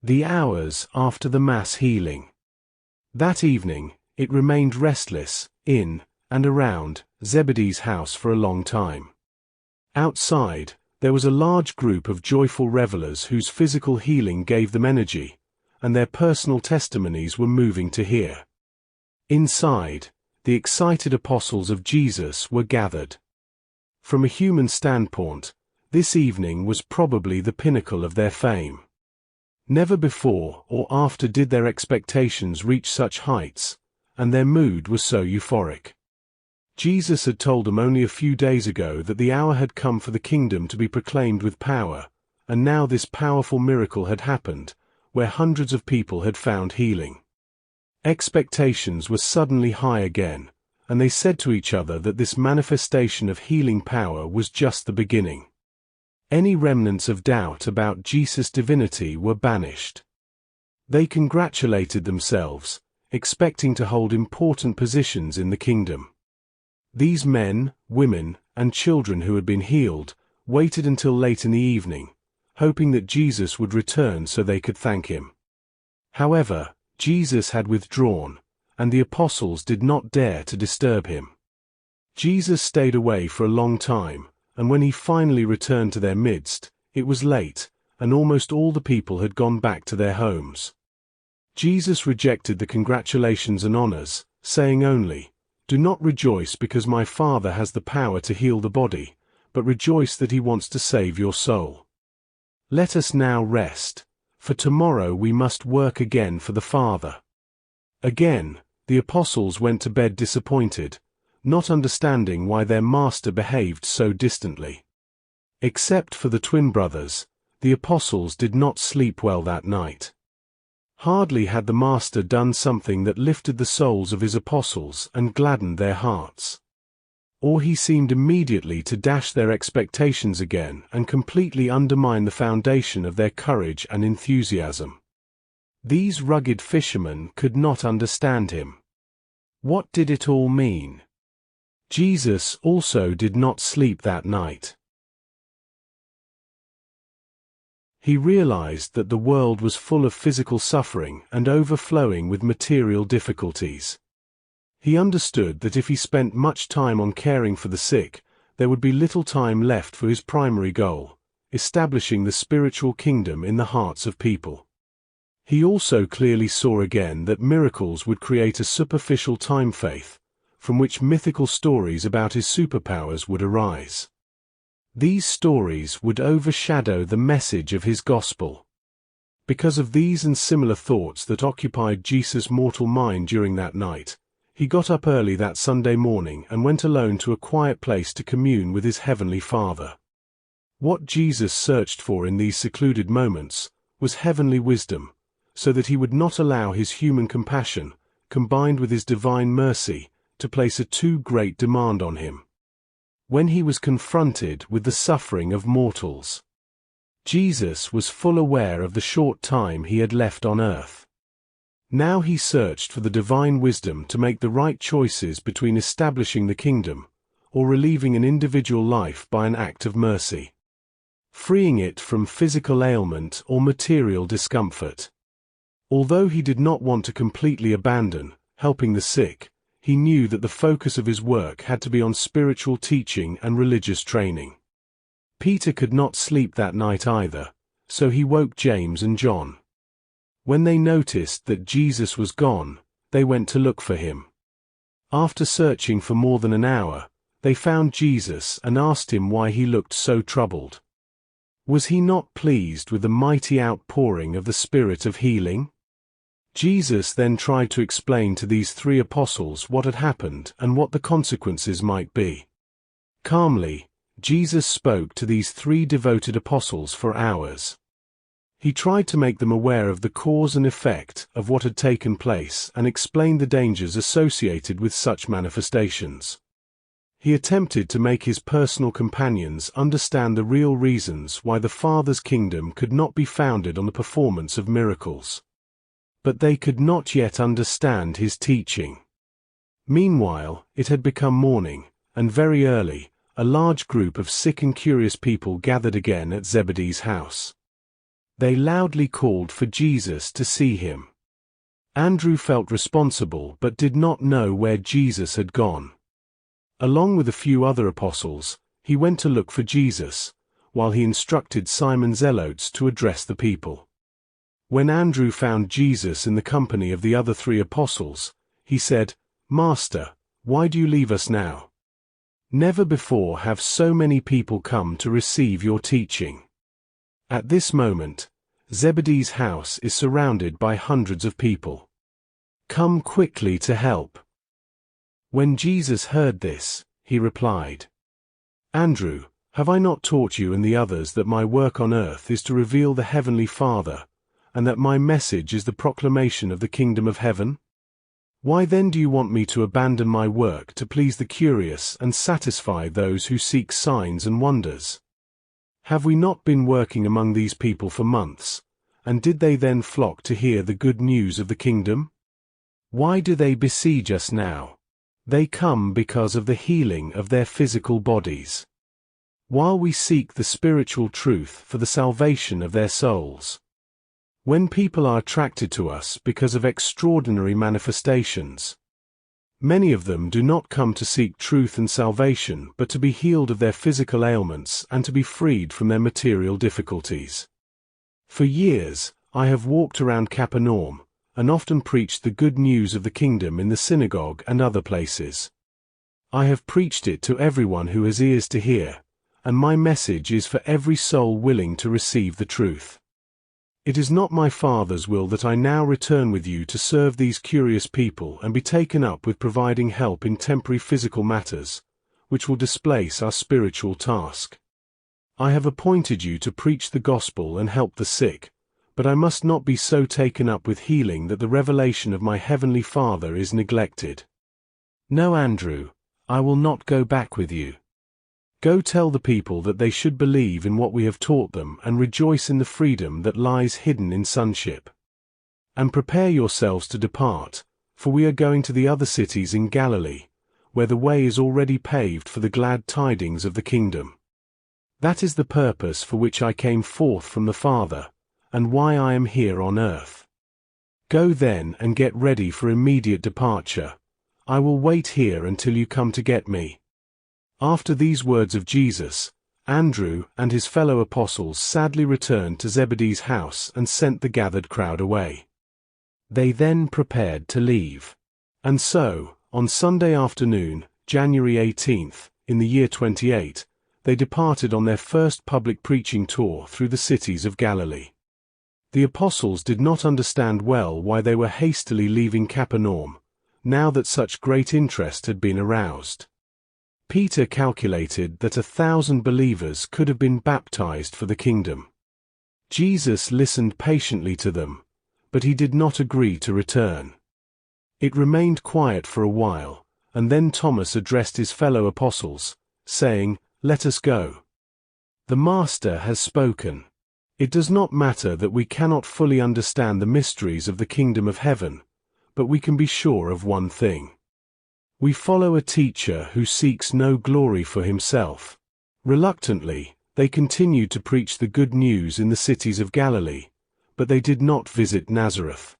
The hours after the mass healing. That evening, it remained restless, in and around Zebedee's house for a long time. Outside, there was a large group of joyful revelers whose physical healing gave them energy, and their personal testimonies were moving to hear. Inside, the excited apostles of Jesus were gathered. From a human standpoint, this evening was probably the pinnacle of their fame. Never before or after did their expectations reach such heights, and their mood was so euphoric. Jesus had told them only a few days ago that the hour had come for the kingdom to be proclaimed with power, and now this powerful miracle had happened, where hundreds of people had found healing. Expectations were suddenly high again, and they said to each other that this manifestation of healing power was just the beginning. Any remnants of doubt about Jesus' divinity were banished. They congratulated themselves, expecting to hold important positions in the kingdom. These men, women, and children who had been healed waited until late in the evening, hoping that Jesus would return so they could thank him. However, Jesus had withdrawn, and the apostles did not dare to disturb him. Jesus stayed away for a long time, and when he finally returned to their midst, it was late, and almost all the people had gone back to their homes. Jesus rejected the congratulations and honors, saying only, "Do not rejoice because my Father has the power to heal the body, but rejoice that he wants to save your soul. Let us now rest, for tomorrow we must work again for the Father." Again, the apostles went to bed disappointed, not understanding why their master behaved so distantly. Except for the twin brothers, the apostles did not sleep well that night. Hardly had the master done something that lifted the souls of his apostles and gladdened their hearts, or he seemed immediately to dash their expectations again and completely undermine the foundation of their courage and enthusiasm. These rugged fishermen could not understand him. What did it all mean? Jesus also did not sleep that night. He realized that the world was full of physical suffering and overflowing with material difficulties. He understood that if he spent much time on caring for the sick, there would be little time left for his primary goal, establishing the spiritual kingdom in the hearts of people. He also clearly saw again that miracles would create a superficial time faith, from which mythical stories about his superpowers would arise. These stories would overshadow the message of his gospel. Because of these and similar thoughts that occupied Jesus' mortal mind during that night, he got up early that Sunday morning and went alone to a quiet place to commune with his heavenly Father. What Jesus searched for in these secluded moments was heavenly wisdom, so that he would not allow his human compassion, combined with his divine mercy, to place a too great demand on him. When he was confronted with the suffering of mortals, Jesus was full aware of the short time he had left on earth. Now he searched for the divine wisdom to make the right choices between establishing the kingdom or relieving an individual life by an act of mercy, freeing it from physical ailment or material discomfort. Although he did not want to completely abandon helping the sick, he knew that the focus of his work had to be on spiritual teaching and religious training. Peter could not sleep that night either, so he woke James and John. When they noticed that Jesus was gone, they went to look for him. After searching for more than an hour, they found Jesus and asked him why he looked so troubled. Was he not pleased with the mighty outpouring of the Spirit of healing? Jesus then tried to explain to these three apostles what had happened and what the consequences might be. Calmly, Jesus spoke to these three devoted apostles for hours. He tried to make them aware of the cause and effect of what had taken place and explained the dangers associated with such manifestations. He attempted to make his personal companions understand the real reasons why the Father's kingdom could not be founded on the performance of miracles. But they could not yet understand his teaching. Meanwhile, it had become morning, and very early, a large group of sick and curious people gathered again at Zebedee's house. They loudly called for Jesus to see him. Andrew felt responsible but did not know where Jesus had gone. Along with a few other apostles, he went to look for Jesus, while he instructed Simon Zelotes to address the people. When Andrew found Jesus in the company of the other 3 apostles, he said, "Master, why do you leave us now? Never before have so many people come to receive your teaching." At this moment, Zebedee's house is surrounded by hundreds of people. Come quickly to help. When Jesus heard this, he replied, "Andrew, have I not taught you and the others that my work on earth is to reveal the Heavenly Father, and that my message is the proclamation of the kingdom of heaven? Why then do you want me to abandon my work to please the curious and satisfy those who seek signs and wonders? Have we not been working among these people for months, and did they then flock to hear the good news of the kingdom? Why do they besiege us now? They come because of the healing of their physical bodies, while we seek the spiritual truth for the salvation of their souls. When people are attracted to us because of extraordinary manifestations, many of them do not come to seek truth and salvation but to be healed of their physical ailments and to be freed from their material difficulties. For years, I have walked around Capernaum, and often preached the good news of the kingdom in the synagogue and other places. I have preached it to everyone who has ears to hear, and my message is for every soul willing to receive the truth. It is not my Father's will that I now return with you to serve these curious people and be taken up with providing help in temporary physical matters, which will displace our spiritual task. I have appointed you to preach the gospel and help the sick, but I must not be so taken up with healing that the revelation of my heavenly Father is neglected. No, Andrew, I will not go back with you. Go tell the people that they should believe in what we have taught them and rejoice in the freedom that lies hidden in sonship. And prepare yourselves to depart, for we are going to the other cities in Galilee, where the way is already paved for the glad tidings of the kingdom. That is the purpose for which I came forth from the Father, and why I am here on earth. Go then and get ready for immediate departure. I will wait here until you come to get me." After these words of Jesus, Andrew and his fellow apostles sadly returned to Zebedee's house and sent the gathered crowd away. They then prepared to leave. And so, on Sunday afternoon, January 18th, in the year 28, they departed on their first public preaching tour through the cities of Galilee. The apostles did not understand well why they were hastily leaving Capernaum, now that such great interest had been aroused. Peter calculated that 1,000 believers could have been baptized for the kingdom. Jesus listened patiently to them, but he did not agree to return. It remained quiet for a while, and then Thomas addressed his fellow apostles, saying, "Let us go. The Master has spoken. It does not matter that we cannot fully understand the mysteries of the kingdom of heaven, but we can be sure of one thing. We follow a teacher who seeks no glory for himself." Reluctantly, they continued to preach the good news in the cities of Galilee, but they did not visit Nazareth.